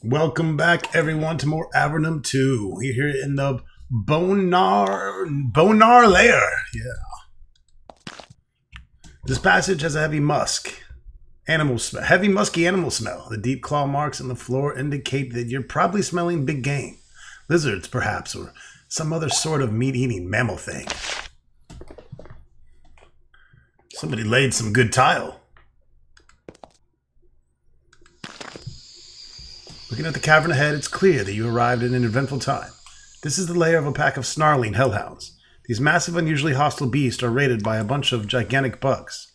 Welcome back, everyone, to more Avernum 2. We're here in the Bonar Lair. Yeah. This passage has a heavy heavy musky animal smell. The deep claw marks on the floor indicate that you're probably smelling big game. Lizards, perhaps, or some other sort of meat-eating mammal thing. Somebody laid some good tile. Looking at the cavern ahead, it's clear that you arrived at an eventful time. This is the lair of a pack of snarling hellhounds. These massive, unusually hostile beasts are raided by a bunch of gigantic bugs.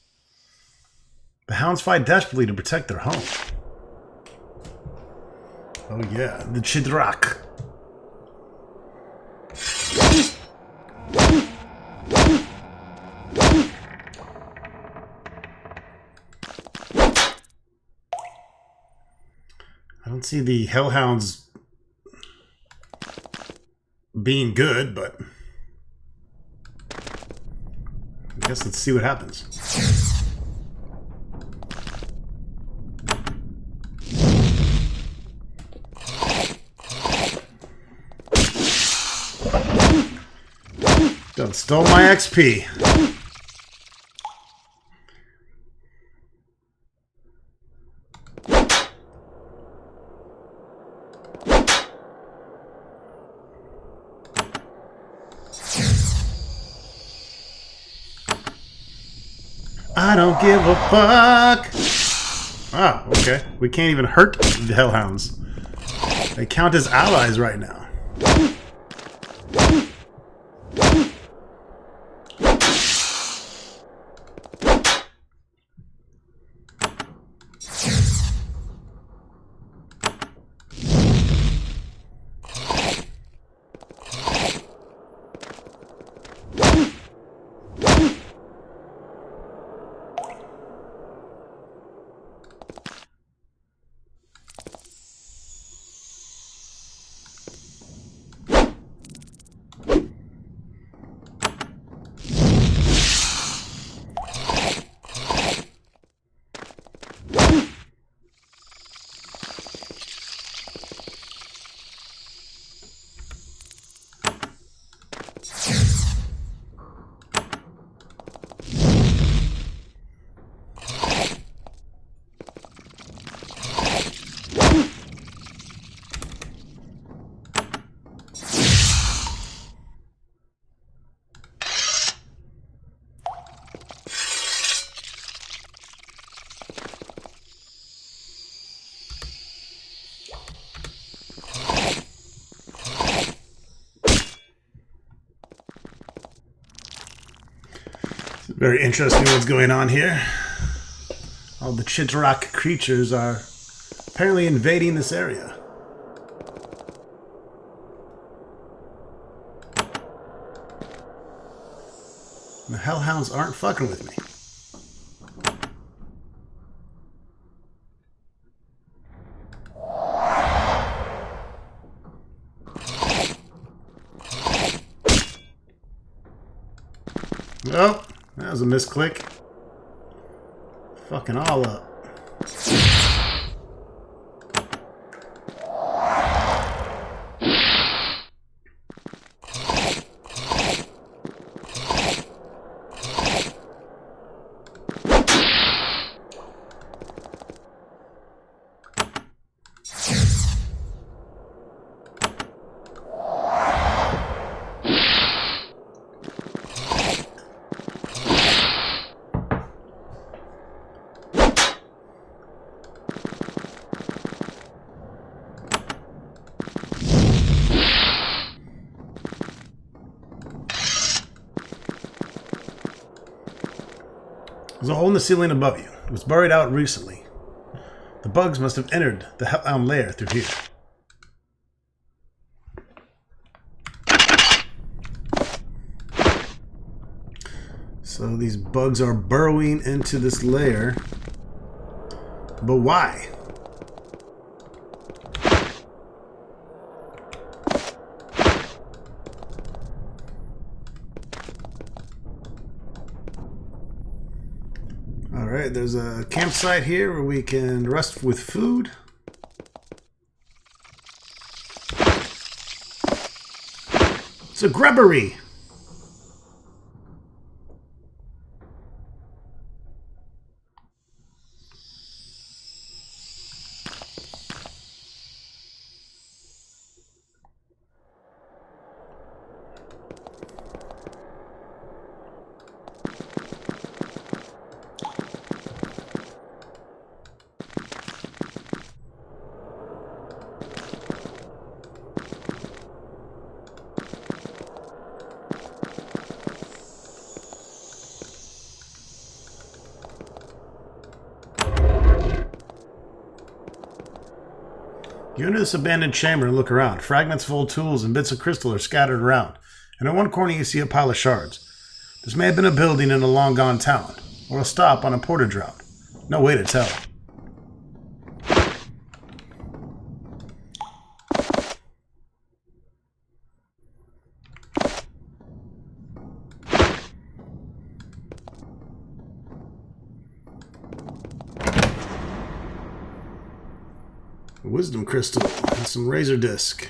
The hounds fight desperately to protect their home. Oh yeah, the Chidrak. I don't see the hellhounds being good, but I guess let's see what happens. Done stole my XP. I don't give a fuck. Ah, okay. We can't even hurt the hellhounds. They count as allies right now. Very interesting what's going on here. All the Chidrak creatures are apparently invading this area. The hellhounds aren't fucking with me. Oh. That was a misclick. Fucking all up. There's a hole in the ceiling above you. It was buried out recently. The bugs must have entered the hellhound lair through here. So these bugs are burrowing into this lair. But why? Alright, there's a campsite here where we can rest with food. It's a grubbery. You enter this abandoned chamber and look around. Fragments of old tools and bits of crystal are scattered around, and in one corner you see a pile of shards. This may have been a building in a long-gone town, or a stop on a portage route. No way to tell. Wisdom crystal and some razor disc.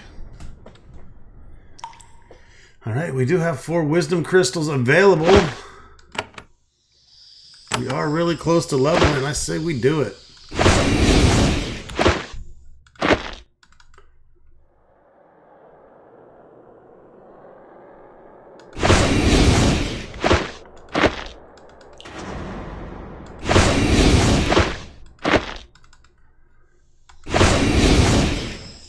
Alright, we do have 4 wisdom crystals available. We are really close to leveling. I say we do it.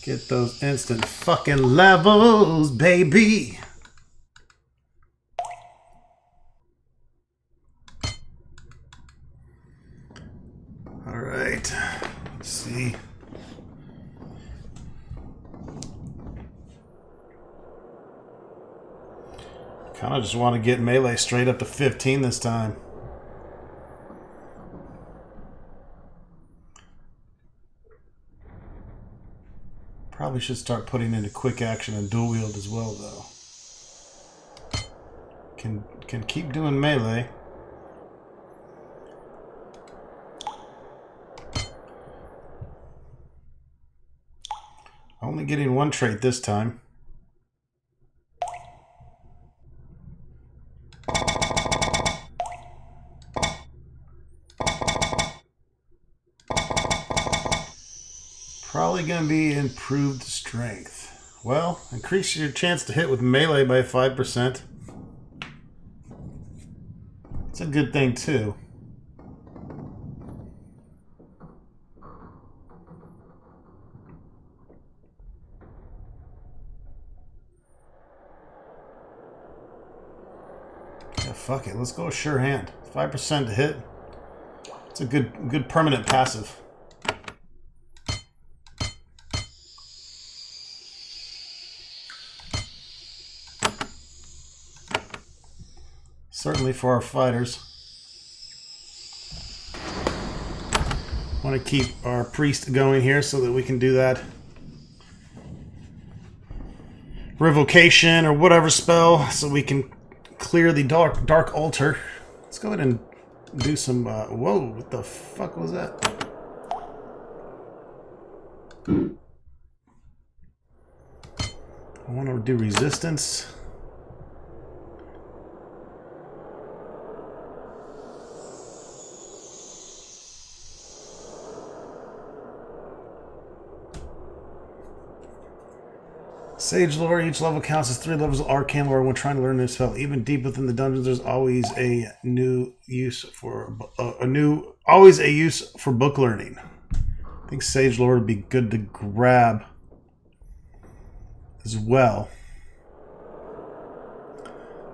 Get those instant fucking levels, baby. All right. Let's see. Kind of just want to get melee straight up to 15 this time. Probably should start putting into quick action and dual wield as well, though. Can keep doing melee. Only getting 1 trait this time. Probably going to be improved strength. Well, increase your chance to hit with melee by 5%. It's a good thing too. Yeah, fuck it. Let's go with sure hand. 5% to hit. It's a good permanent passive. Certainly for our fighters. Want to keep our priest going here so that we can do that revocation or whatever spell, so we can clear the dark altar. Let's go ahead and do some. Whoa! What the fuck was that? I want to do resistance. Sage lore, each level counts as 3 levels of arcane lore when trying to learn a new spell. Even deep within the dungeons, there's always a new use for book learning. I think Sage lore would be good to grab as well.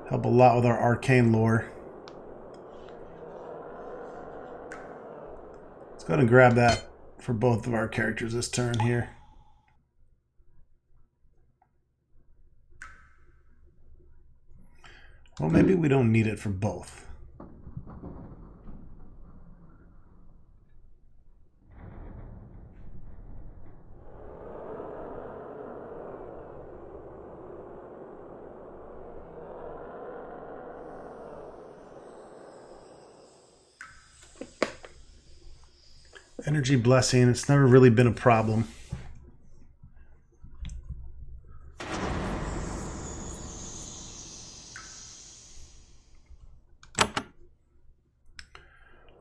Help a lot with our arcane lore. Let's go ahead and grab that for both of our characters this turn here. Well, maybe we don't need it for both. Energy blessing, it's never really been a problem.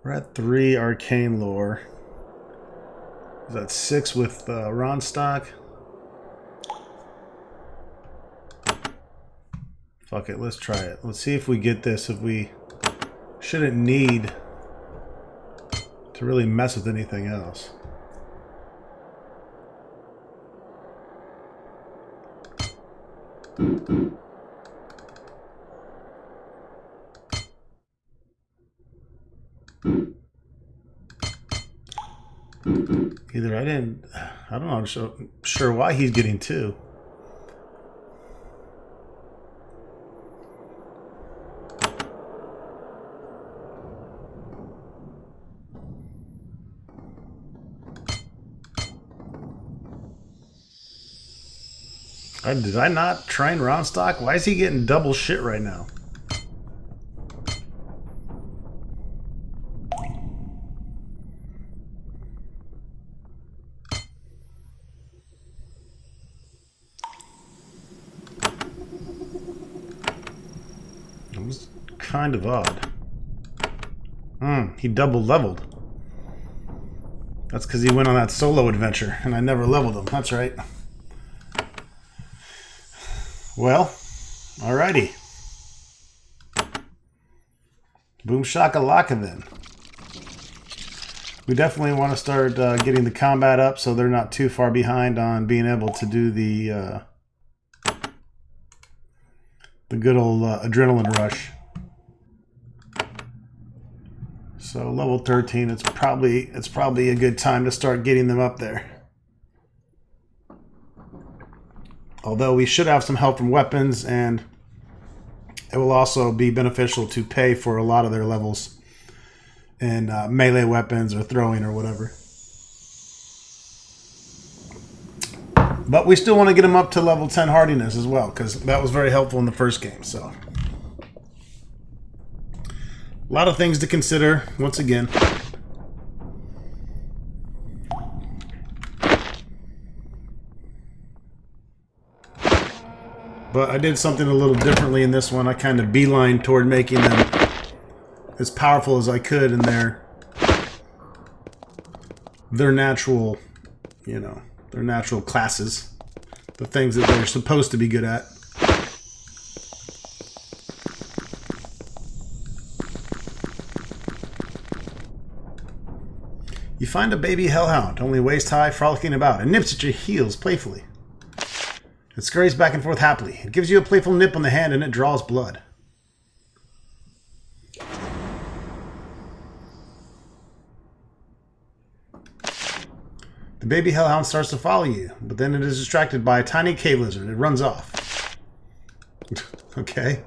We're at 3 arcane lore. Is that 6 with Ronstock? Fuck it, let's try it. Let's see if we get this. If we shouldn't need to really mess with anything else. Either I don't know, I'm sure why he's getting 2. Did I not train Ronstock? Why is he getting double shit right now? It was kind of odd. He double leveled. That's because he went on that solo adventure, and I never leveled him. That's right. Well, alrighty. Boom shakalaka then. We definitely want to start getting the combat up so they're not too far behind on being able to do the good old adrenaline rush. So level 13, it's probably a good time to start getting them up there. Although we should have some help from weapons, and it will also be beneficial to pay for a lot of their levels in melee weapons or throwing or whatever. But we still want to get them up to level 10 hardiness as well, because that was very helpful in the first game. So a lot of things to consider once again. But I did something a little differently in this one. I kind of beelined toward making them as powerful as I could in their natural, their natural classes. The things that they're supposed to be good at. You find a baby hellhound, only waist high, frolicking about. It nips at your heels playfully. It scurries back and forth happily. It gives you a playful nip on the hand and it draws blood. The baby hellhound starts to follow you, but then it is distracted by a tiny cave lizard. It runs off. Okay.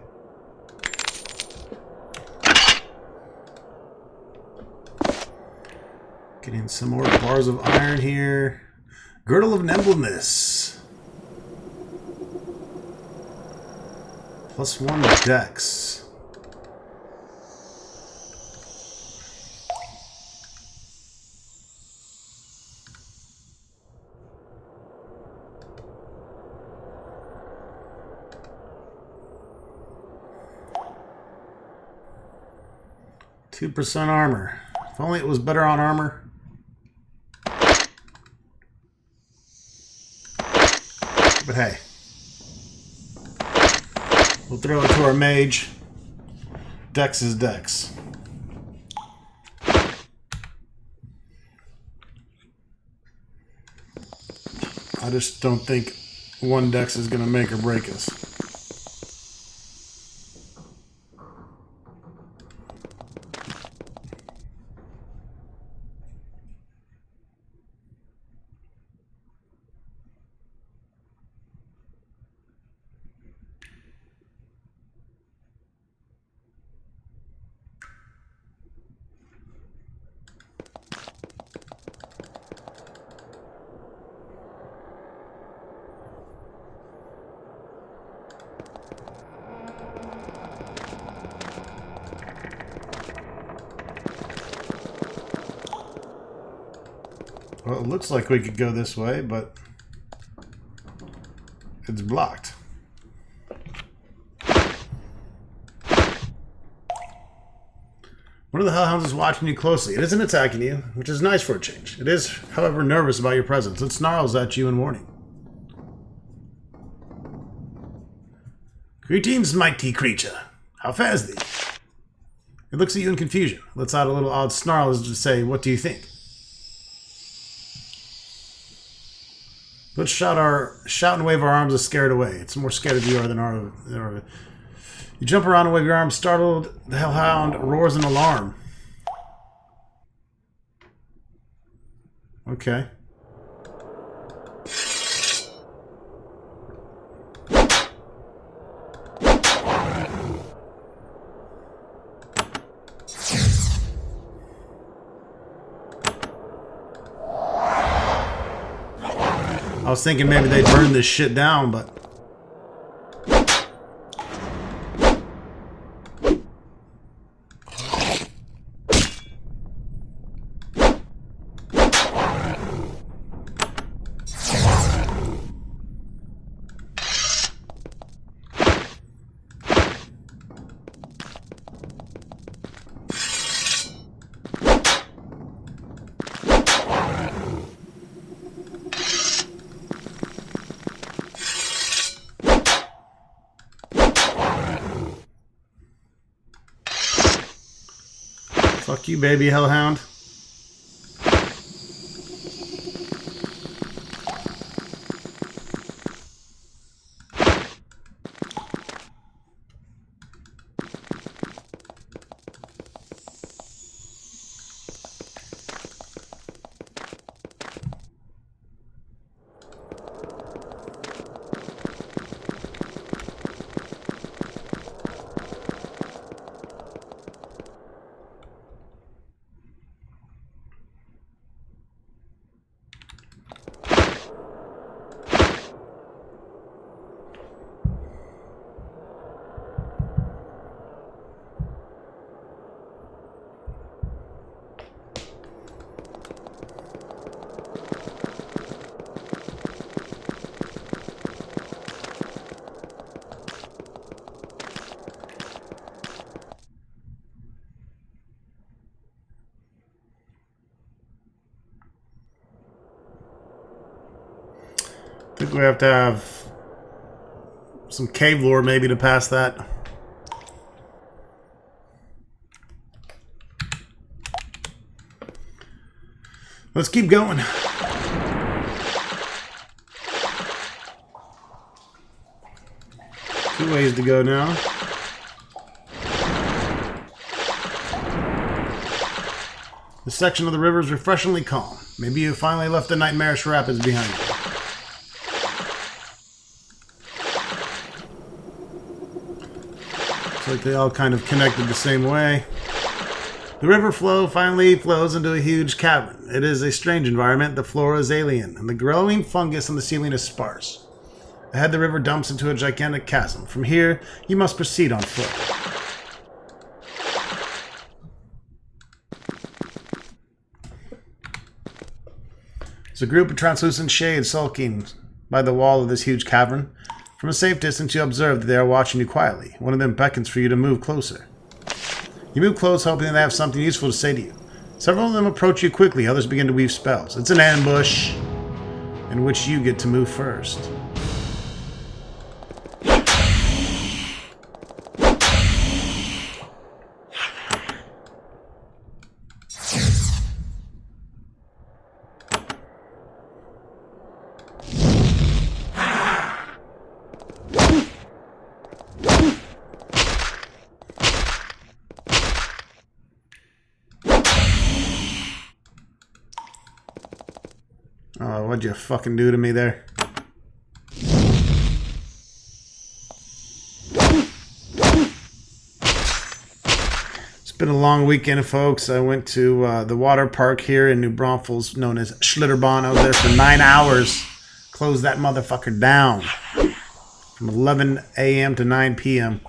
Getting some more bars of iron here. Girdle of Nimbleness. +1 dex. %2 armor. If only it was better on armor. But hey. We'll throw it to our mage. Dex is dex. I just don't think 1 dex is going to make or break us. Well, it looks like we could go this way, but it's blocked. One of the hellhounds is watching you closely. It isn't attacking you, which is nice for a change. It is, however, nervous about your presence. It snarls at you in warning. Greetings, mighty creature. How fares thee? It looks at you in confusion. Lets out a little odd snarl as to say, what do you think? Let's shout and wave our arms as scared away. It's more scared of you than our... You jump around and wave your arms. Startled, the hellhound roars in alarm. Okay. I was thinking maybe they'd burn this shit down, but... Fuck you, baby hellhound. I think we have to have some cave lore maybe to pass that. Let's keep going. 2 ways to go now. This section of the river is refreshingly calm. Maybe you finally left the nightmarish rapids behind you. Looks like they all kind of connected the same way. The river flow finally flows into a huge cavern. It is a strange environment. The flora is alien, and the growing fungus on the ceiling is sparse. Ahead, the river dumps into a gigantic chasm. From here, you must proceed on foot. There's a group of translucent shades sulking by the wall of this huge cavern. From a safe distance, you observe that they are watching you quietly. One of them beckons for you to move closer. You move close, hoping they have something useful to say to you. Several of them approach you quickly. Others begin to weave spells. It's an ambush in which you get to move first. Oh, what'd you fucking do to me there? It's been a long weekend, folks. I went to the water park here in New Braunfels, known as Schlitterbahn. I was there for 9 hours. Closed that motherfucker down from 11 a.m. to 9 p.m.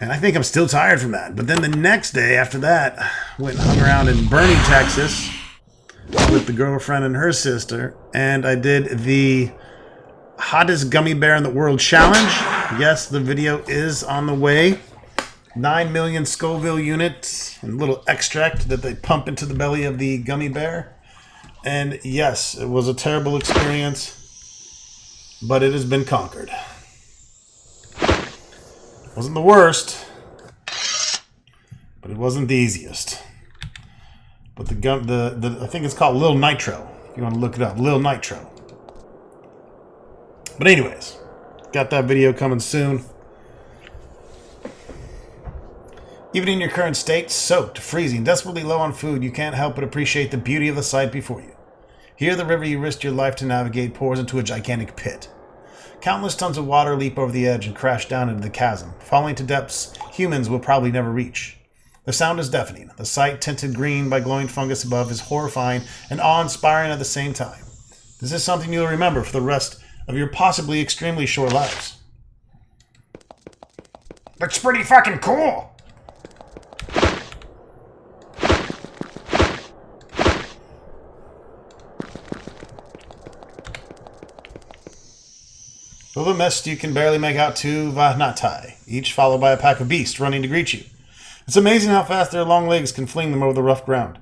And I think I'm still tired from that. But then the next day after that, went and hung around in Boerne, Texas, with the girlfriend and her sister, and I did the hottest gummy bear in the world challenge. Yes, the video is on the way. 9 million Scoville units and little extract that they pump into the belly of the gummy bear. And yes, it was a terrible experience, but it has been conquered. It wasn't the worst, but it wasn't the easiest. But the I think it's called Lil Nitro. If you want to look it up, Lil Nitro. But anyways, got that video coming soon. Even in your current state, soaked, freezing, desperately low on food, you can't help but appreciate the beauty of the sight before you. Here, the river you risked your life to navigate pours into a gigantic pit. Countless tons of water leap over the edge and crash down into the chasm, falling to depths humans will probably never reach. The sound is deafening. The sight, tinted green by glowing fungus above, is horrifying and awe-inspiring at the same time. This is something you'll remember for the rest of your possibly extremely short lives. Looks pretty fucking cool! Through the mist, you can barely make out two Vahnatai, each followed by a pack of beasts running to greet you. It's amazing how fast their long legs can fling them over the rough ground.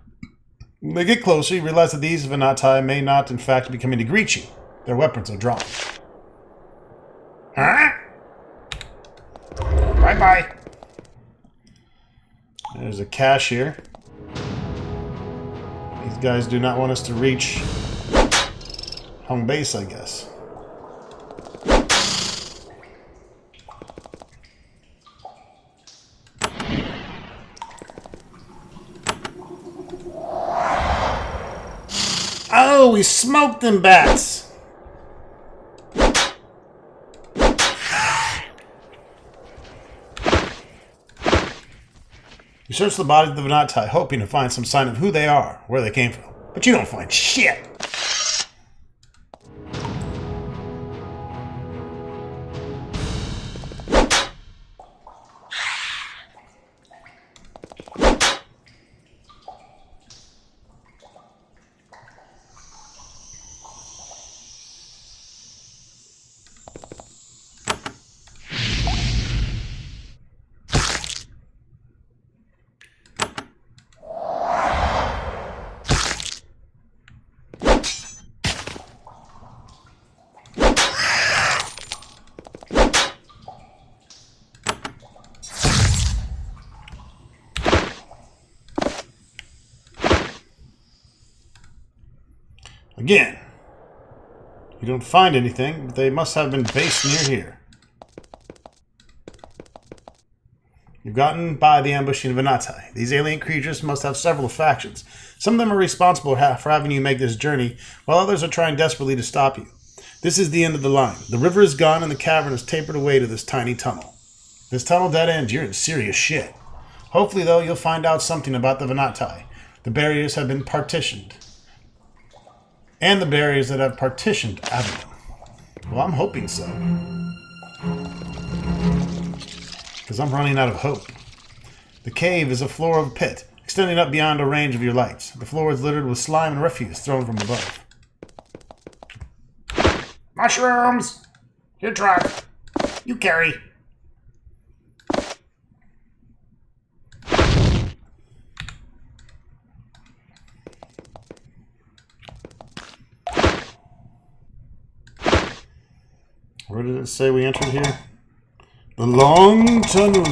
When they get closer, you realize that these Vahnatai may not, in fact, be coming to greet you. Their weapons are drawn. Huh? Bye-bye. There's a cache here. These guys do not want us to reach home base, I guess. Oh, we smoked them bats! You search the bodies of the Vahnatai, hoping to find some sign of who they are, where they came from. But you don't find shit! Again, you don't find anything, but they must have been based near here. You've gotten by the ambushing Vahnatai. These alien creatures must have several factions. Some of them are responsible for having you make this journey, while others are trying desperately to stop you. This is the end of the line. The river is gone and the cavern is tapered away to this tiny tunnel. If this tunnel dead ends, you're in serious shit. Hopefully, though, you'll find out something about the Vahnatai. The barriers have been partitioned. And the barriers that have partitioned Avernum. Well, I'm hoping so. Because I'm running out of hope. The cave is a floor of a pit, extending up beyond a range of your lights. The floor is littered with slime and refuse thrown from above. Mushrooms! You truck! You carry! Where did it say we entered here? The long tunnel.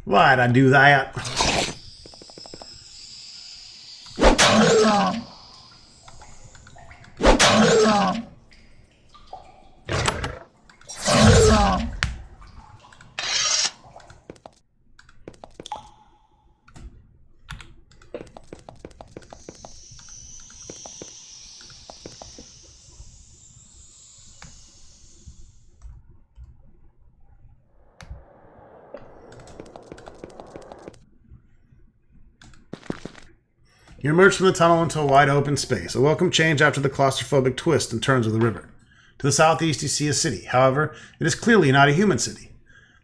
Why'd I do that? You emerge from the tunnel into a wide open space, a welcome change after the claustrophobic twists and turns of the river. To the southeast you see a city. However, it is clearly not a human city.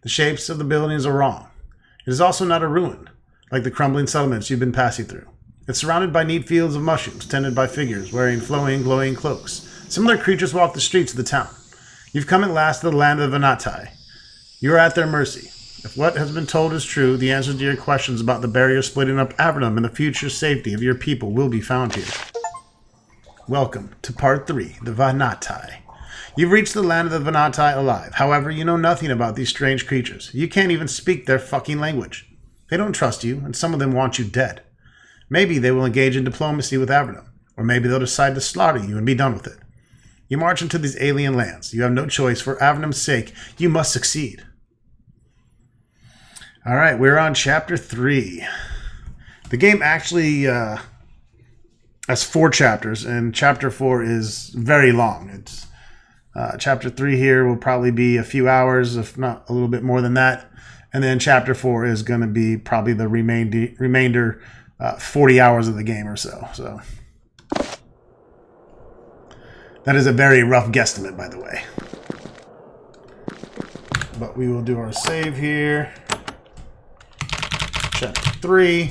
The shapes of the buildings are wrong. It is also not a ruin, like the crumbling settlements you've been passing through. It's surrounded by neat fields of mushrooms, tended by figures wearing flowing, glowing cloaks. Similar creatures walk the streets of the town. You've come at last to the land of Vahnatai. You are at their mercy. If what has been told is true, the answers to your questions about the barrier splitting up Avernum and the future safety of your people will be found here. Welcome to Part 3, the Vahnatai. You've reached the land of the Vahnatai alive. However, you know nothing about these strange creatures. You can't even speak their fucking language. They don't trust you, and some of them want you dead. Maybe they will engage in diplomacy with Avernum, or maybe they'll decide to slaughter you and be done with it. You march into these alien lands. You have no choice. For Avernum's sake, you must succeed. All right, we're on Chapter 3. The game actually has 4 chapters, and Chapter 4 is very long. It's Chapter 3 here will probably be a few hours, if not a little bit more than that. And then Chapter 4 is going to be probably the remainder 40 hours of the game or so. So that is a very rough guesstimate, by the way. But we will do our save here. Chapter 3.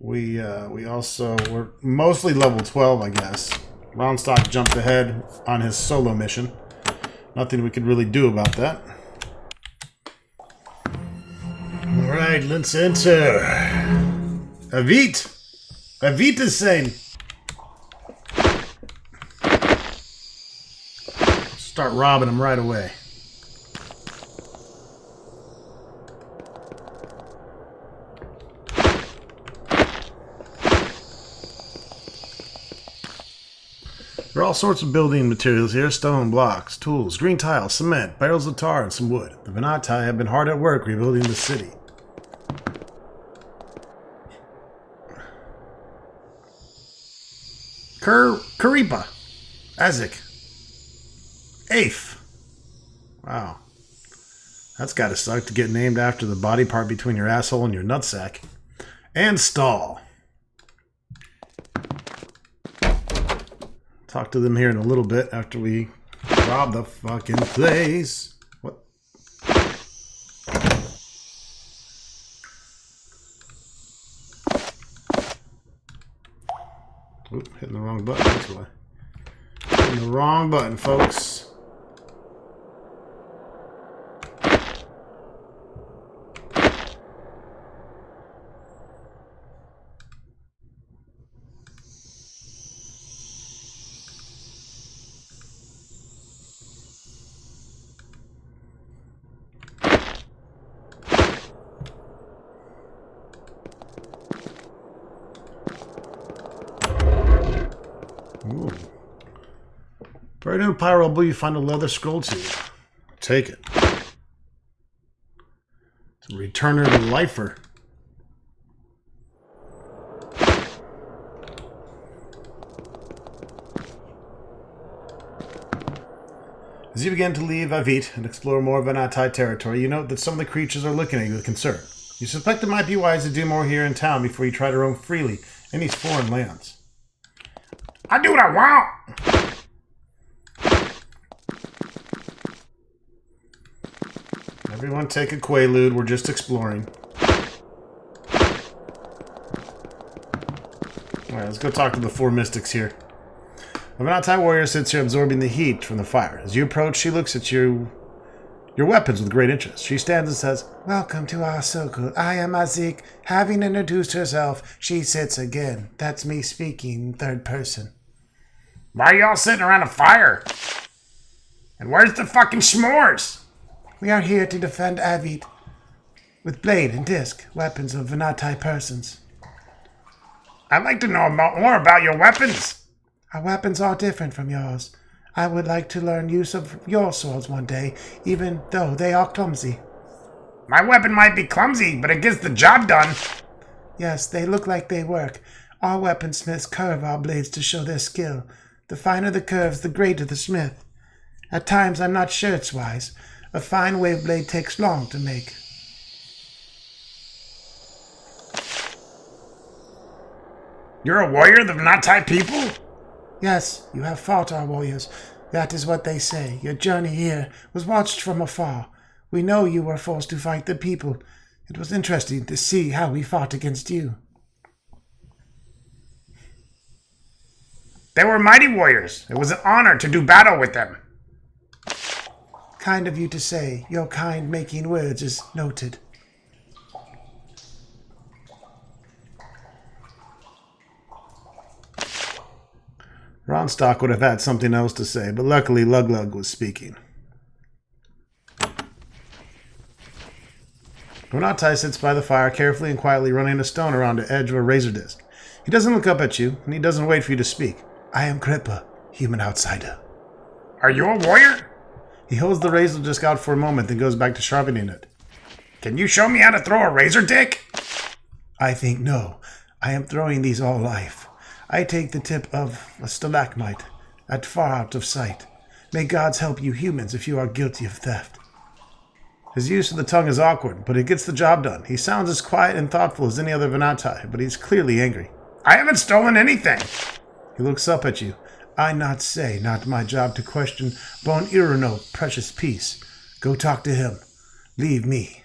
We're mostly level 12, I guess. Roundstock jumped ahead on his solo mission. Nothing we could really do about that. Alright, let's enter. Avit! Avit is saying. Start robbing him right away. There are all sorts of building materials here. Stone, blocks, tools, green tile, cement, barrels of tar, and some wood. The Vahnatai have been hard at work rebuilding the city. Karipa. Azik. Aif. Wow. That's gotta suck to get named after the body part between your asshole and your nutsack. And Stall. Talk to them here in a little bit after we rob the fucking place. What? Oop, hitting the wrong button, that's why. Hitting the wrong button, folks. Ooh. Buried in a pile rubble, you find a leather scroll tube. Take it. It's a returner to lifer. As you begin to leave Avit and explore more Vahnatai territory, you note that some of the creatures are looking at you with concern. You suspect it might be wise to do more here in town before you try to roam freely in these foreign lands. I do what I want! Everyone take a Quaalude, we're just exploring. Alright, let's go talk to the 4 mystics here. A Vahnatai warrior sits here absorbing the heat from the fire. As you approach, she looks at your weapons with great interest. She stands and says, "Welcome to our circle. I am Azik." Having introduced herself, she sits again. That's me speaking, third person. Why are y'all sitting around a fire? And where's the fucking s'mores? We are here to defend Avit with blade and disc, weapons of Vahnatai persons. I'd like to know more about your weapons. Our weapons are different from yours. I would like to learn use of your swords one day, even though they are clumsy. My weapon might be clumsy, but it gets the job done. Yes, they look like they work. Our weaponsmiths curve our blades to show their skill. The finer the curves, the greater the smith. At times, I'm not sure it's wise. A fine wave blade takes long to make. You're a warrior of the Vahnatai people? Yes, you have fought our warriors. That is what they say. Your journey here was watched from afar. We know you were forced to fight the people. It was interesting to see how we fought against you. They were mighty warriors. It was an honor to do battle with them. Kind of you to say. Your kind making words is noted. Ronstock would have had something else to say, but luckily Luglug was speaking. Vahnatai sits by the fire, carefully and quietly running a stone around the edge of a razor disc. He doesn't look up at you, and he doesn't wait for you to speak. I am Kripa, human outsider. Are you a warrior? He holds the razor disc out for a moment, then goes back to sharpening it. Can you show me how to throw a razor dick? I think no. I am throwing these all life. I take the tip of a stalagmite, at far out of sight. May gods help you humans if you are guilty of theft. His use of the tongue is awkward, but it gets the job done. He sounds as quiet and thoughtful as any other Vahnatai, but he's clearly angry. I haven't stolen anything. He looks up at you. I not say, not my job to question Bon Irino, precious peace. Go talk to him. Leave me.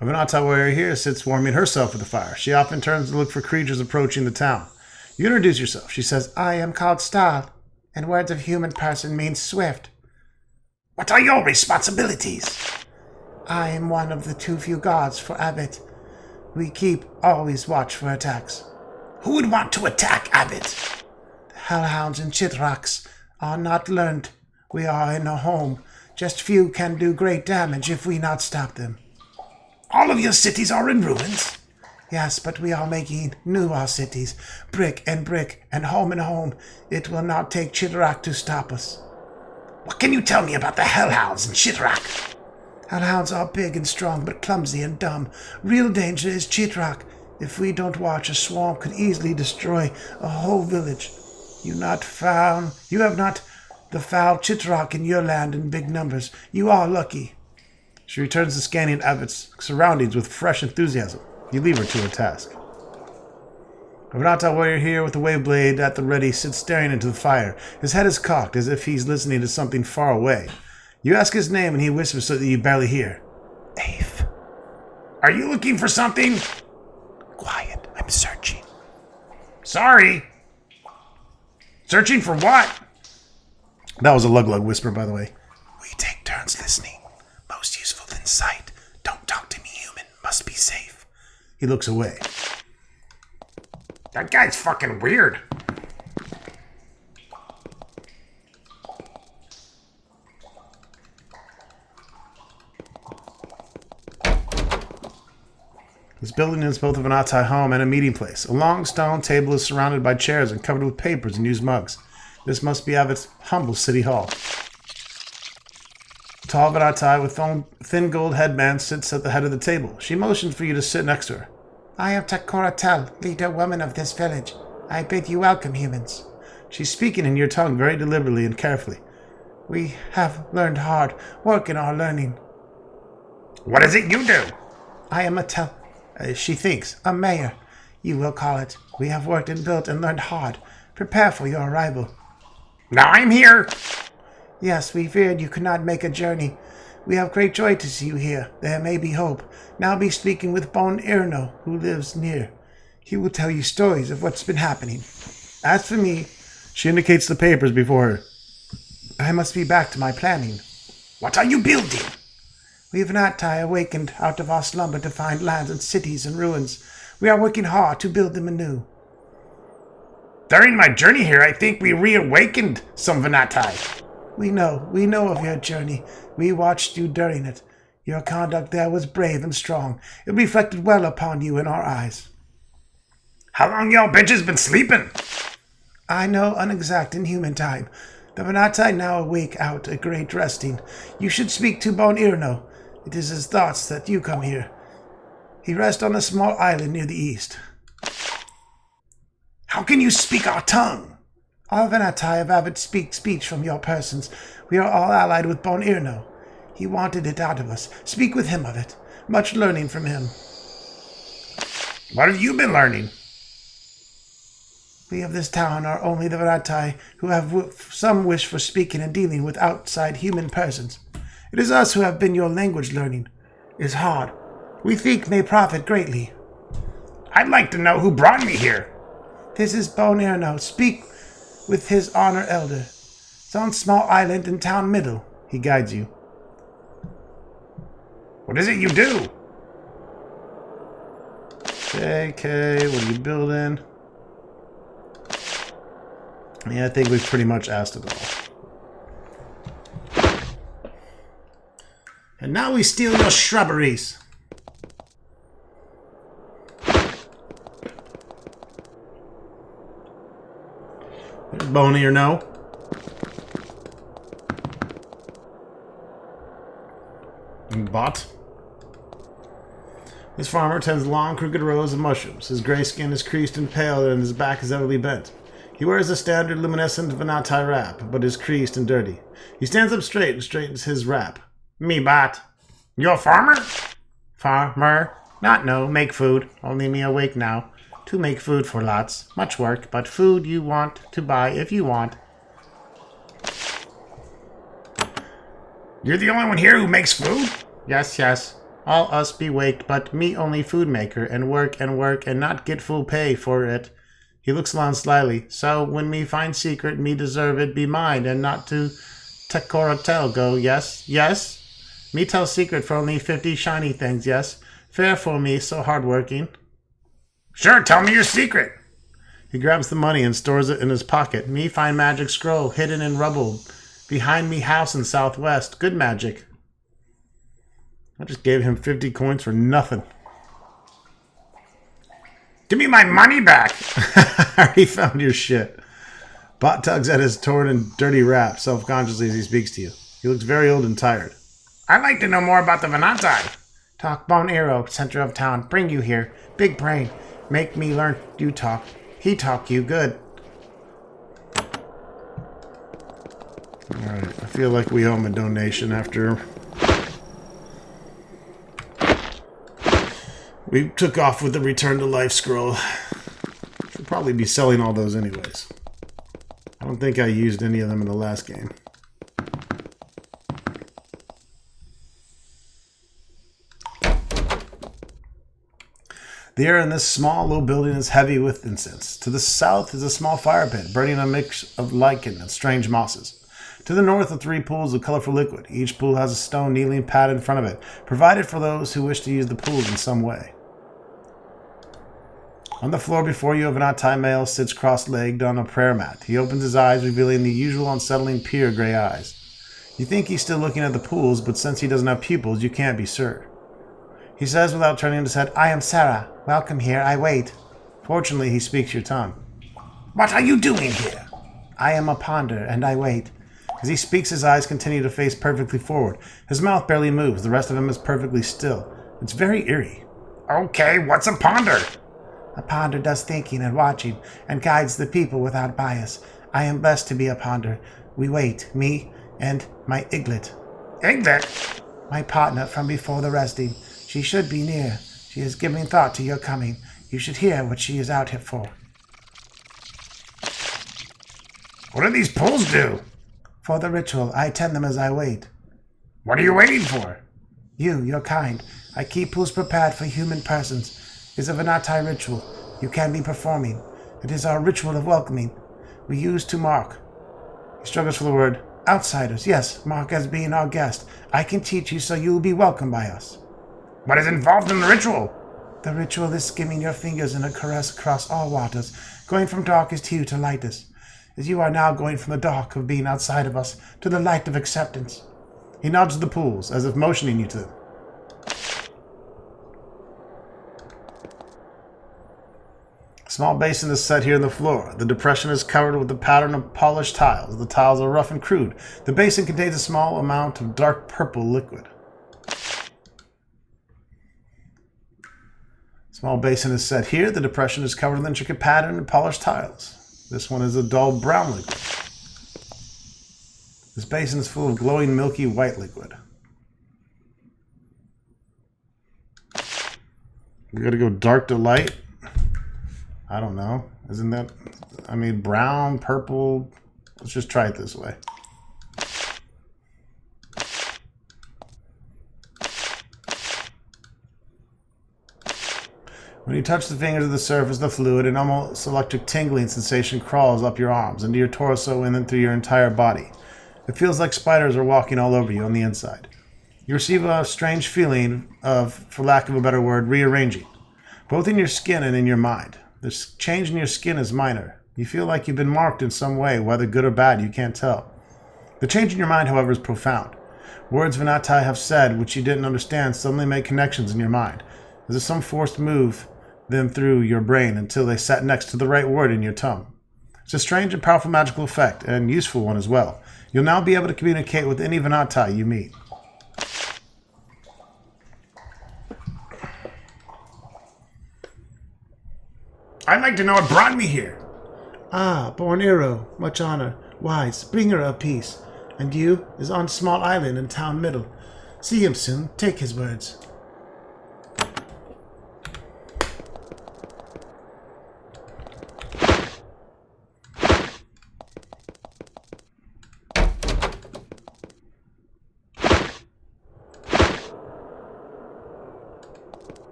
A Vahnatai warrior here sits warming herself at the fire. She often turns to look for creatures approaching the town. You introduce yourself. She says, I am called Stal, and words of human person means swift. What are your responsibilities? I am one of the too few gods for Abbot. We keep always watch for attacks. Who would want to attack Abbot? The hellhounds and chitraks are not learned. We are in a home. Just few can do great damage if we not stop them. All of your cities are in ruins? Yes, but we are making new our cities, brick, and home. It will not take Chitrak to stop us. What can you tell me about the hellhounds and Chitrak? Hellhounds are big and strong, but clumsy and dumb. Real danger is Chitrak. If we don't watch, a swarm could easily destroy a whole village. You have not the foul Chitrak in your land in big numbers. You are lucky. She returns to scanning Abbot's surroundings with fresh enthusiasm. You leave her to her task. A Vahnatai warrior here with a wave blade at the ready sits staring into the fire. His head is cocked as if he's listening to something far away. You ask his name and he whispers so that you barely hear. Aif. Are you looking for something? Quiet, I'm searching. Sorry. Searching for what? That was a Luglug whisper, by the way. We take turns listening. Most useful in sight. Don't talk to me, human. Must be safe. He looks away. That guy's fucking weird. This building is both a Vahnatai home and a meeting place. A long stone table is surrounded by chairs and covered with papers and used mugs. This must be Abbot's humble city hall. A tall Vahnatai with thin gold headband sits at the head of the table. She motions for you to sit next to her. I am Takora Tel, leader woman of this village. I bid you welcome, humans. She's speaking in your tongue very deliberately and carefully. We have learned hard, work in our learning. What is it you do? I am she thinks, a mayor, you will call it. We have worked and built and learned hard. Prepare for your arrival. Now I'm here. Yes, we feared you could not make a journey. We have great joy to see you here. There may be hope. Now be speaking with Bon Irno, who lives near. He will tell you stories of what's been happening. As for me, she indicates the papers before her. I must be back to my planning. What are you building? We have Vahnatai awakened out of our slumber to find lands and cities and ruins. We are working hard to build them anew. During my journey here, I think we reawakened some Vahnatai. We know of your journey. We watched you during it. Your conduct there was brave and strong. It reflected well upon you in our eyes. How long y'all bitches been sleeping? I know unexact in human time. The Vahnatai now awake out a great resting. You should speak to Bon Irno. It is his thoughts that you come here. He rests on a small island near the east. How can you speak our tongue? All Vahnatai have avid speech from your persons. We are all allied with Bon Irno. He wanted it out of us. Speak with him of it. much learning from him. What have you been learning? We of this town are only the Vahnatai who have some wish for speaking and dealing with outside human persons. It is us who have been your language learning. It is hard. We think may profit greatly. I'd like to know who brought me here. This is Avernum. Speak with his honor elder. It's on small island in town middle. He guides you. What is it you do? Okay, what are you building? Yeah, I think we've pretty much asked it all. And now we steal your shrubberies. There's Boney or no? And bot. This farmer tends long, crooked rows of mushrooms. His gray skin is creased and pale, and his back is heavily bent. He wears a standard luminescent Vahnatai wrap, but is creased and dirty. He stands up straight and straightens his wrap. Me, bot. You a farmer? Farmer? Not no, make food. Only me awake now. To make food for lots. Much work, but food you want to buy if you want. You're the only one here who makes food? Yes, yes. All us be waked, but me only food maker, and work and not get full pay for it. He looks along slyly. So when me find secret, me deserve it be mine, and not to Tekora tell go, yes, yes? Me tell secret for only 50 shiny things, yes? Fair for me, so hard working. Sure, tell me your secret. He grabs the money and stores it in his pocket. Me find magic scroll hidden in rubble behind me house in southwest. Good magic. I just gave him 50 coins for nothing. Give me my money back. I already found your shit. Bot tugs at his torn and dirty wrap self-consciously as he speaks to you. He looks very old and tired. I'd like to know more about the Vahnatai. Talk Bone Arrow, center of town. Bring you here. Big brain. Make me learn you talk. He talk you good. Alright, I feel like we owe him a donation after we took off with the Return to Life scroll. Should probably be selling all those anyways. I don't think I used any of them in the last game. The air in this small, low building is heavy with incense. To the south is a small fire pit, burning a mix of lichen and strange mosses. To the north are 3 pools of colorful liquid. Each pool has a stone kneeling pad in front of it, provided for those who wish to use the pools in some way. On the floor before you, a Vahnatai male sits cross-legged on a prayer mat. He opens his eyes, revealing the usual unsettling pure gray eyes. You think he's still looking at the pools, but since he doesn't have pupils, you can't be sure. He says without turning his head, I am Sarah. Welcome here. I wait. Fortunately, he speaks your tongue. What are you doing here? I am a ponder, and I wait. As he speaks, his eyes continue to face perfectly forward. His mouth barely moves. The rest of him is perfectly still. It's very eerie. Okay, what's a ponder? A ponder does thinking and watching, and guides the people without bias. I am blessed to be a ponder. We wait, me and my Iglet. Iglet? My partner from before the resting. She should be near. She is giving thought to your coming. You should hear what she is out here for. What do these pools do? For the ritual, I tend them as I wait. What are you waiting for? Your kind. I keep pools prepared for human persons. It is a Vahnatai ritual. You can be performing. It is our ritual of welcoming. We use to mark. He struggles for the word. Outsiders, yes, mark as being our guest. I can teach you so you will be welcomed by us. What is involved in the ritual? The ritual is skimming your fingers in a caress across all waters, going from darkest hue to lightest, as you are now going from the dark of being outside of us to the light of acceptance. He nods to the pools, as if motioning you to them. A small basin is set here in the floor. The depression is covered with a pattern of polished tiles. The tiles are rough and crude. The basin contains a small amount of dark purple liquid. Small basin is set here. The depression is covered with an intricate pattern and polished tiles. This one is a dull brown liquid. This basin is full of glowing milky white liquid. We gotta go dark to light. I don't know. Isn't that... I mean, brown, purple... Let's just try it this way. When you touch the fingers of the surface of the fluid, an almost electric tingling sensation crawls up your arms, into your torso, and then through your entire body. It feels like spiders are walking all over you on the inside. You receive a strange feeling of, for lack of a better word, rearranging, both in your skin and in your mind. This change in your skin is minor. You feel like you've been marked in some way, whether good or bad, you can't tell. The change in your mind, however, is profound. Words Vahnatai have said, which you didn't understand, suddenly make connections in your mind, as if some force moved them through your brain until they sat next to the right word in your tongue. It's a strange and powerful magical effect, and useful one as well. You'll now be able to communicate with any Vahnatai you meet. I'd like to know what brought me here. Ah, born hero, much honor, wise, bringer of peace. And you is on small island in town middle. See him soon, take his words.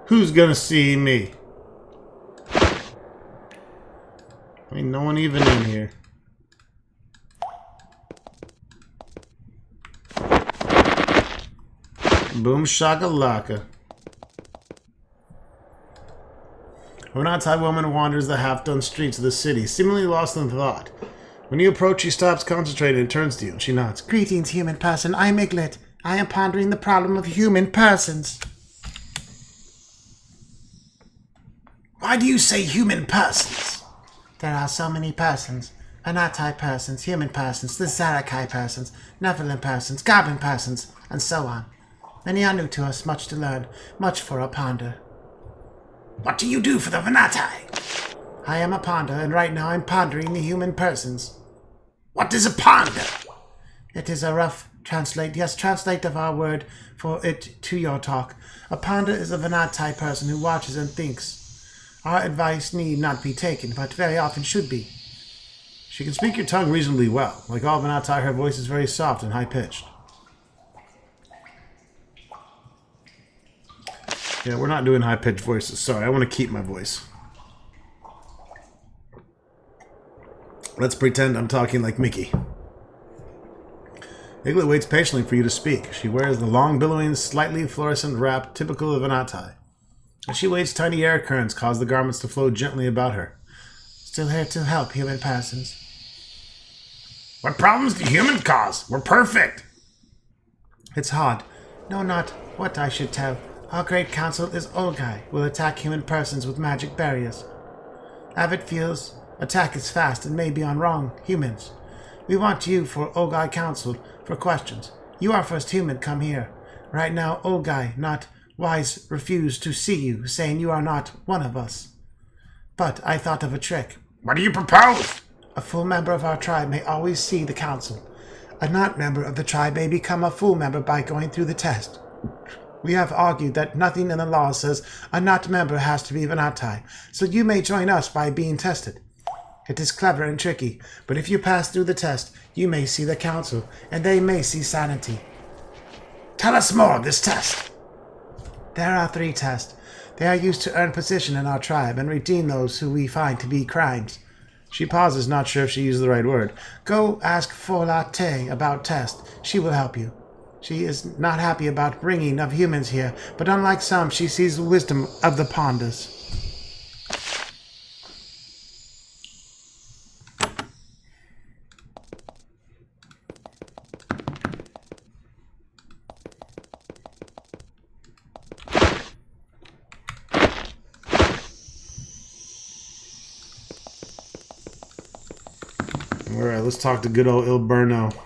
Who's gonna see me? Ain't no one even in here. Boom shakalaka. A Vahnatai woman wanders the half-done streets of the city, seemingly lost in thought. When you approach, she stops concentrated and turns to you. She nods. Greetings, human person. I'm Iglet. I am pondering the problem of human persons. Why do you say human persons? There are so many persons. Vahnatai persons, human persons, the Zarakai persons, Nephilim persons, Goblin persons, and so on. Many are new to us, much to learn, much for a ponder. What do you do for the Vahnatai? I am a ponder, and right now I'm pondering the human persons. What is a ponder? It is a rough translate of our word for it to your talk. A ponder is a Vahnatai person who watches and thinks. Our advice need not be taken, but very often should be. She can speak your tongue reasonably well. Like all Vahnatai, her voice is very soft and high-pitched. Yeah, we're not doing high-pitched voices. Sorry, I want to keep my voice. Let's pretend I'm talking like Mickey. Iglet waits patiently for you to speak. She wears the long, billowing, slightly fluorescent wrap typical of Vahnatai. As she waits, tiny air currents cause the garments to flow gently about her. Still here to help human persons. What problems do humans cause? We're perfect. It's hard. No, not what I should tell. Our great council is Olgai, will attack human persons with magic barriers. Avid feels attack is fast and may be on wrong humans. We want you for Olgai Council for questions. You are first human come here. Right now, Olgai, not Wise, refuse to see you, saying you are not one of us. But I thought of a trick. What do you propose? A full member of our tribe may always see the council. A not member of the tribe may become a full member by going through the test. We have argued that nothing in the law says a not member has to be Vahnatai, so you may join us by being tested. It is clever and tricky, but if you pass through the test, you may see the council, and they may see sanity. Tell us more of this test. There are 3 tests. They are used to earn position in our tribe and redeem those who we find to be crimes. She pauses, not sure if she used the right word. Go ask Vahnatai about test. She will help you. She is not happy about bringing of humans here, but unlike some, she sees the wisdom of the ponders. Alright, let's talk to good old Ilberno.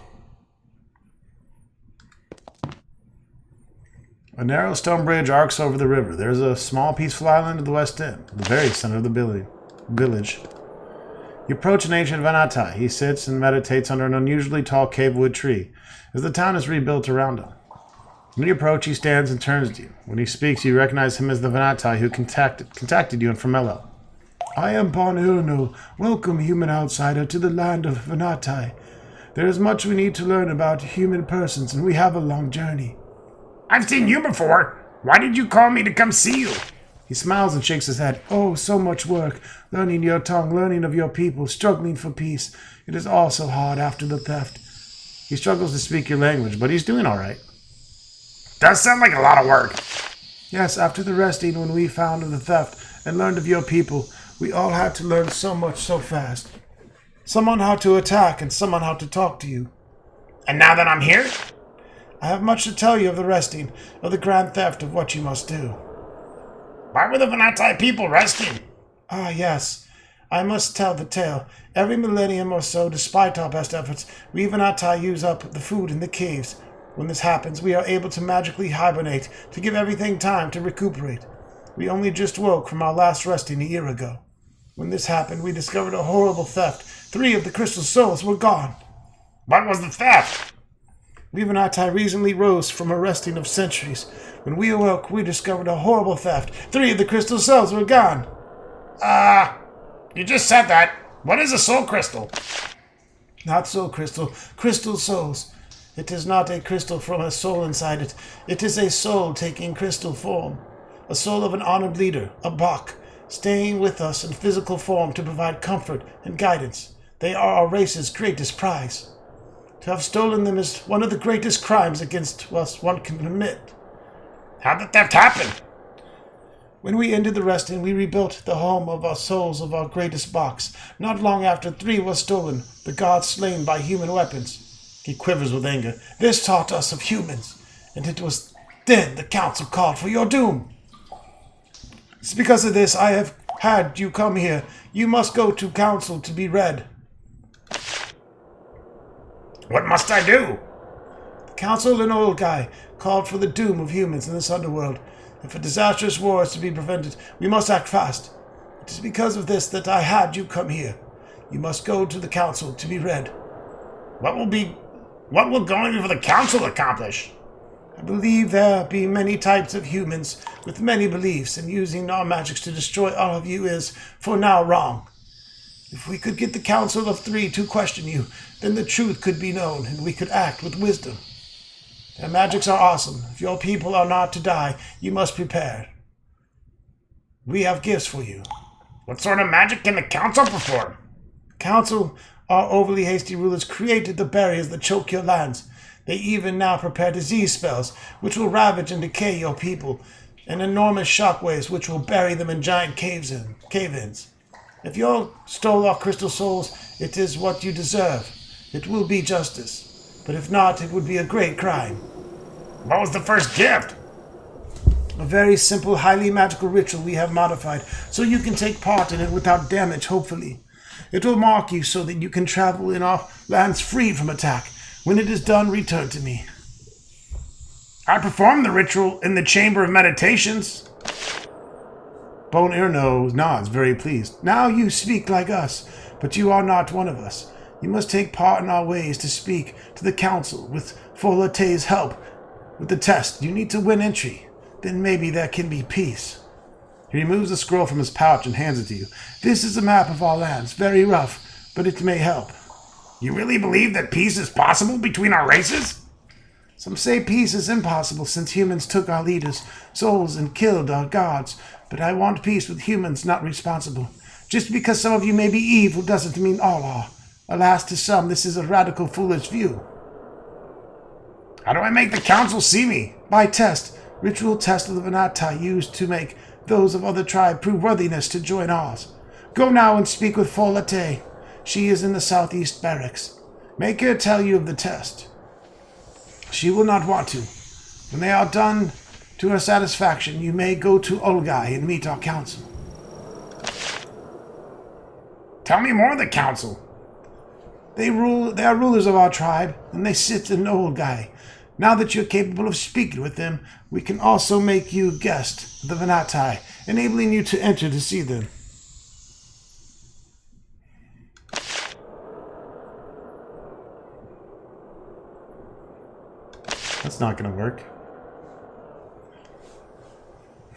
A narrow stone bridge arcs over the river. There's a small peaceful island at the west end, the very center of the village. You approach an ancient Vahnatai. He sits and meditates under an unusually tall cavewood tree, as the town is rebuilt around him. When you approach, he stands and turns to you. When he speaks, you recognize him as the Vahnatai who contacted you in Formello. I am Bonurno. Welcome, human outsider, to the land of Vahnatai. There is much we need to learn about human persons, and we have a long journey. I've seen you before. Why did you call me to come see you? He smiles and shakes his head. Oh, so much work. Learning your tongue, learning of your people, struggling for peace. It is all so hard after the theft. He struggles to speak your language, but he's doing all right. Does sound like a lot of work. Yes, after the resting, when we found of the theft and learned of your people, we all had to learn so much so fast. Someone how to attack and someone how to talk to you. And now that I'm here? I have much to tell you of the resting, of the grand theft, of what you must do. Why were the Vahnatai people resting? Ah, yes. I must tell the tale. Every millennium or so, despite our best efforts, we Vahnatai use up the food in the caves. When this happens, we are able to magically hibernate, to give everything time to recuperate. We only just woke from our last resting a year ago. When this happened, we discovered a horrible theft. 3 of the crystal souls were gone. What was the theft? We Vahnatai recently rose from a resting of centuries. When we awoke, we discovered a horrible theft. 3 of the crystal souls were gone. You just said that. What is a soul crystal? Not soul crystal, crystal souls. It is not a crystal from a soul inside it. It is a soul taking crystal form. A soul of an honored leader, a Bach, staying with us in physical form to provide comfort and guidance. They are our race's greatest prize. To have stolen them is one of the greatest crimes against us one can commit. How did the theft happen? When we ended the resting, we rebuilt the home of our souls of our greatest Bachs. Not long after, 3 was stolen, the gods slain by human weapons. He quivers with anger. This taught us of humans, and it was then the council called for your doom. It's because of this I have had you come here. You must go to council to be read. What must I do? The council and old guy called for the doom of humans in this underworld. If a disastrous war is to be prevented, we must act fast. It is because of this that I had you come here. You must go to the council to be read. What will going before the council accomplish? I believe there be many types of humans with many beliefs, and using our magics to destroy all of you is, for now, wrong. If we could get the council of 3 to question you, then the truth could be known, and we could act with wisdom. Their magics are awesome. If your people are not to die, you must prepare. We have gifts for you. What sort of magic can the council perform? Council, our overly hasty rulers, created the barriers that choke your lands. They even now prepare disease spells, which will ravage and decay your people, and enormous shockwaves, which will bury them in giant cave-ins. If you stole our crystal souls, it is what you deserve. It will be justice. But if not, it would be a great crime. What was the first gift? A very simple, highly magical ritual we have modified, so you can take part in it without damage, hopefully. It will mark you so that you can travel in our lands free from attack. When it is done, return to me. I performed the ritual in the Chamber of Meditations. Bone Earno nods, very pleased. Now you speak like us, but you are not one of us. You must take part in our ways to speak to the council with Vahnatai help. With the test, you need to win entry. Then maybe there can be peace. He removes the scroll from his pouch and hands it to you. This is a map of our lands, very rough, but it may help. You really believe that peace is possible between our races? Some say peace is impossible since humans took our leaders' souls and killed our gods, but I want peace with humans not responsible. Just because some of you may be evil doesn't mean all are. Alas, to some, this is a radical, foolish view. How do I make the council see me? By test. Ritual test of the Vahnatai used to make those of other tribe prove worthiness to join ours. Go now and speak with Vahnatai. She is in the southeast barracks. Make her tell you of the test. She will not want to. When they are done to her satisfaction, you may go to Olgai and meet our council. Tell me more of the council. They are rulers of our tribe, and they sit in Olgai. Now that you're capable of speaking with them, we can also make you a guest of the Vahnatai, enabling you to enter to see them. That's not going to work.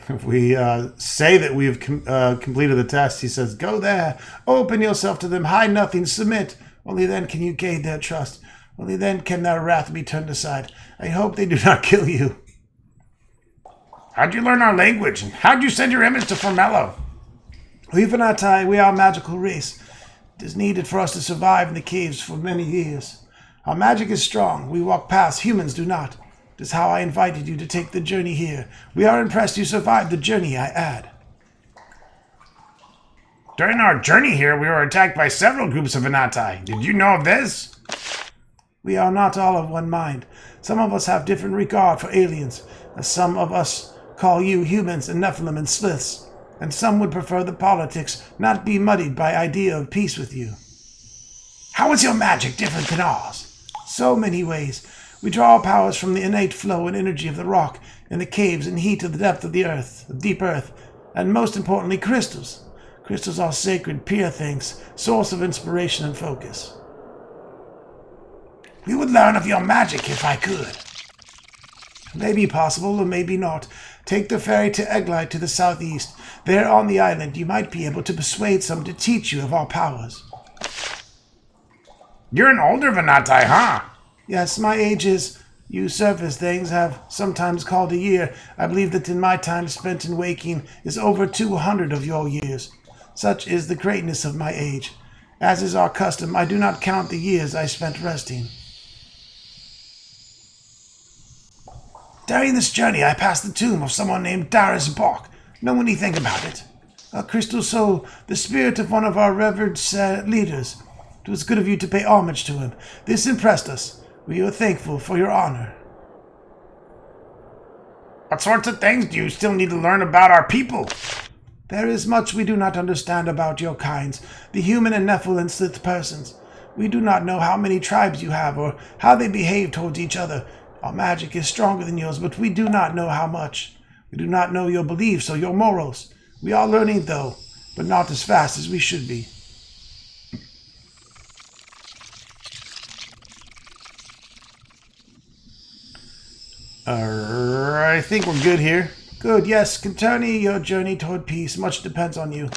If we say that we have completed the test, he says, "Go there, open yourself to them, hide nothing, submit. Only then can you gain their trust. Only then can their wrath be turned aside. I hope they do not kill you." How'd you learn our language? And how'd you send your image to Formello? We Vahnatai, we are a magical race. It is needed for us to survive in the caves for many years. Our magic is strong. We walk past, humans do not. It is how I invited you to take the journey here. We are impressed you survived the journey, I add. During our journey here, we were attacked by several groups of Vahnatai. Did you know of this? We are not all of one mind. Some of us have different regard for aliens, as some of us call you humans and Nephilim and Sliths, and some would prefer the politics not be muddied by idea of peace with you. How is your magic different than ours? So many ways. We draw our powers from the innate flow and energy of the rock, and the caves and heat of the depth of the earth, the deep earth, and most importantly, crystals. Crystals are sacred, pure things, source of inspiration and focus. We would learn of your magic if I could. It may be possible or maybe not. Take the ferry to Eglite to the southeast. There on the island you might be able to persuade some to teach you of our powers. You're an older Vahnatai, huh? Yes, my age is, you surface things have sometimes called a year. I believe that in my time spent in waking is over 200 of your years. Such is the greatness of my age. As is our custom, I do not count the years I spent resting. During this journey, I passed the tomb of someone named Darius Bok. Know anything about it? A crystal soul, the spirit of one of our revered leaders. It was good of you to pay homage to him. This impressed us. We are thankful for your honor. What sorts of things do you still need to learn about our people? There is much we do not understand about your kinds, the human and Nephilim Slith persons. We do not know how many tribes you have or how they behave towards each other. Our magic is stronger than yours, but we do not know how much. We do not know your beliefs or your morals. We are learning, though, but not as fast as we should be. Alright, I think we're good here. Good, yes. Continue your journey toward peace. Much depends on you.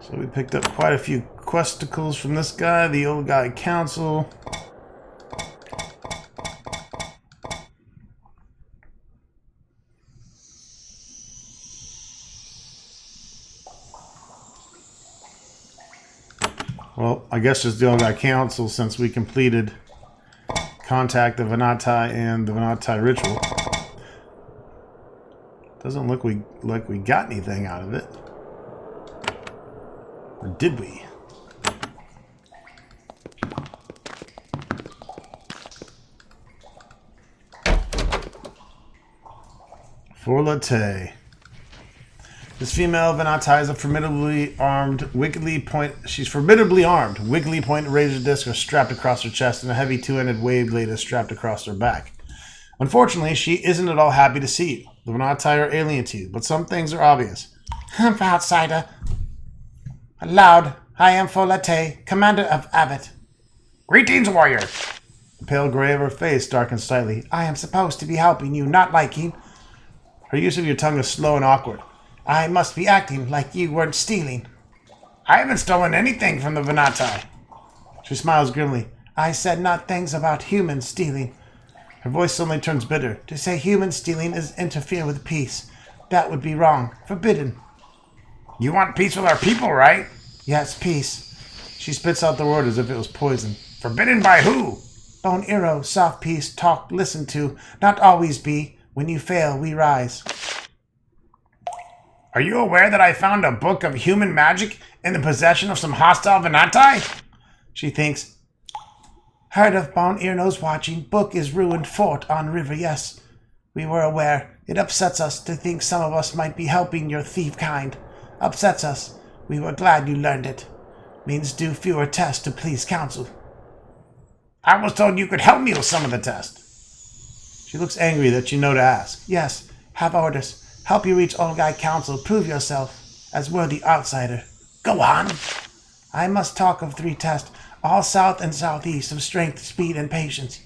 So we picked up quite a few questicles from this guy, the old guy council. Well, I guess just the old guy council since we completed contact the Vahnatai and the Vahnatai ritual. Doesn't look like we got anything out of it. Or did we? Vahnatai. This female Vahnatai is a formidably armed, she's formidably armed. Wiggly point razor discs are strapped across her chest, and a heavy two-ended wave blade is strapped across her back. Unfortunately, she isn't at all happy to see you. The Vahnatai are alien to you, but some things are obvious. Hump, outsider. Aloud, I am Vahnatai, commander of Avet. Greetings, warrior. The pale gray of her face darkens slightly. I am supposed to be helping you, not liking. Her use of your tongue is slow and awkward. I must be acting like you weren't stealing. I haven't stolen anything from the Vahnatai. She smiles grimly. I said not things about human stealing. Her voice suddenly turns bitter. To say human stealing is interfere with peace. That would be wrong. Forbidden. You want peace with our people, right? Yes, peace. She spits out the word as if it was poison. Forbidden by who? Bone arrow, soft peace, talk, listen to. Not always be. When you fail, we rise. Are you aware that I found a book of human magic in the possession of some hostile Vahnatai? She thinks. Heard of Bone Ear Nose watching. Book is ruined fort on river, yes. We were aware. It upsets us to think some of us might be helping your thief kind. Upsets us. We were glad you learned it. Means do fewer tests to please council. I was told you could help me with some of the tests. She looks angry that you know to ask. Yes, have orders. Help you reach Old Guy Council. Prove yourself as worthy outsider. Go on. I must talk of 3 tests, all south and southeast of strength, speed, and patience.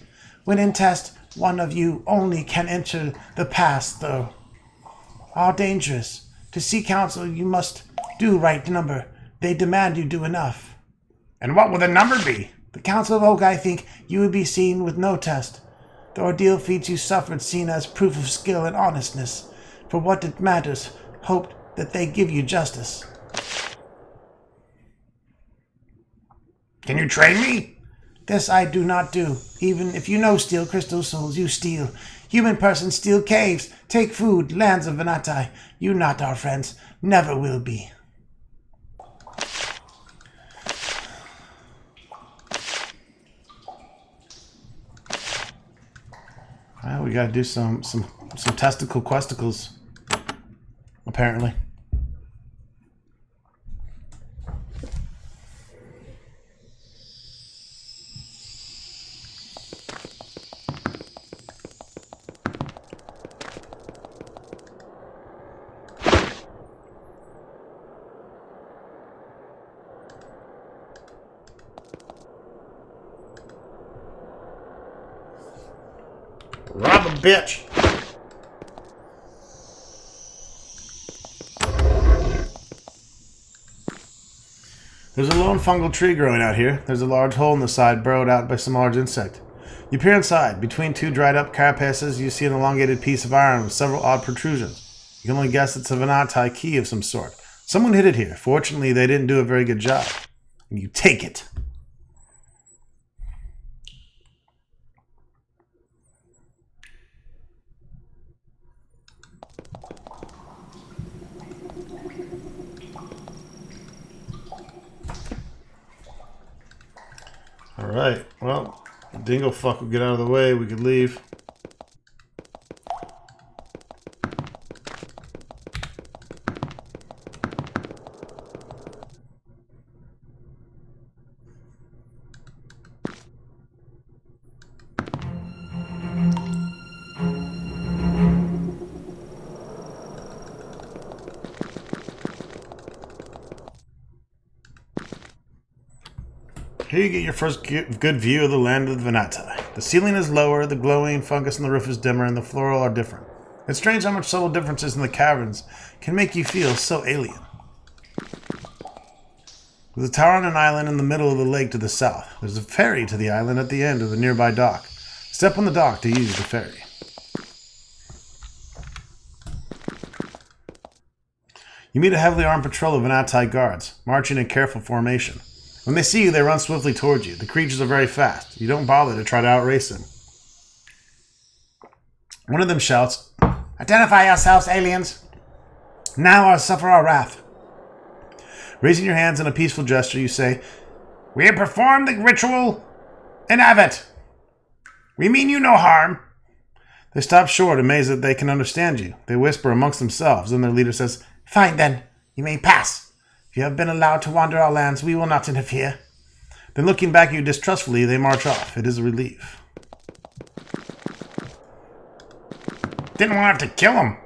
When in test, one of you only can enter the pass, though. All dangerous. To see council, you must do right number. They demand you do enough. And what will the number be? The Council of Oak, I think, you would be seen with no test. The ordeal feats you suffered seen as proof of skill and honestness. For what it matters, hope that they give you justice. Can you train me? This I do not do. Even if you know steal crystal souls, you steal. Human persons steal caves, take food, lands of Vahnatai. You not our friends, never will be. Well, we gotta do some testicle questicles, apparently. Rob a bitch. There's a lone fungal tree growing out here. There's a large hole in the side burrowed out by some large insect. You peer inside. Between two dried up carapaces, you see an elongated piece of iron with several odd protrusions. You can only guess it's a Vahnatai key of some sort. Someone hid it here. Fortunately, they didn't do a very good job. And you take it. Alright, well, the dingo fuck will get out of the way, we could leave. Here you get your first good view of the land of the Vahnatai. The ceiling is lower, the glowing fungus on the roof is dimmer, and the floral are different. It's strange how much subtle differences in the caverns can make you feel so alien. There's a tower on an island in the middle of the lake to the south. There's a ferry to the island at the end of the nearby dock. Step on the dock to use the ferry. You meet a heavily armed patrol of Vahnatai guards, marching in careful formation. When they see you, they run swiftly towards you. The creatures are very fast. You don't bother to try to outrace them. One of them shouts, "Identify yourselves, aliens! Now or suffer our wrath." Raising your hands in a peaceful gesture, you say, We have performed the ritual in Avet. We mean you no harm. They stop short, amazed that they can understand you. They whisper amongst themselves, and their leader says, Fine then, you may pass. If you have been allowed to wander our lands, we will not interfere. Then looking back at you distrustfully, they march off. It is a relief. Didn't want to have to kill him.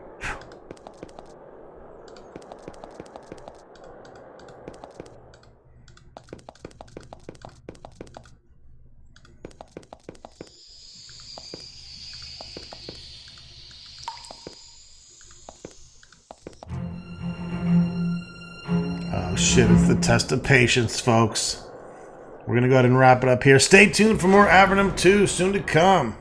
Oh shit, it's the test of patience, folks. We're going to go ahead and wrap it up here. Stay tuned for more Avernum 2 soon to come.